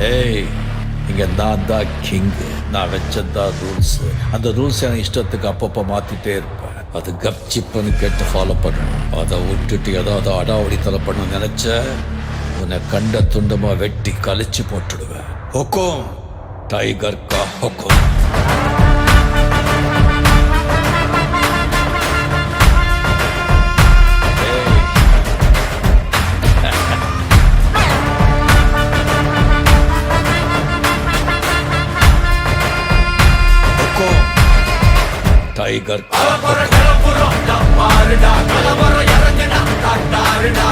ஏய், இங்க நான் தான் கிங்கு. நான் வச்சதான் ரூல்ஸ். அந்த ரூல்ஸ் என் இஷ்டத்துக்கு அப்பப்போ மாத்திட்டே இருப்பேன். அது கப்சிப்புன்னு கேட்டு ஃபாலோ பண்ணணும். அதை விட்டுட்டு ஏதாவது அடாவடித்தலை பண்ண நினைச்ச உன்னை கண்ட துண்டமா வெட்டி கழிச்சு போட்டுடுவேன். ஹொக்கும், டைகர் கா ஹொக்கும். டைகர் கலவர இறங்குனா காட்டாருடா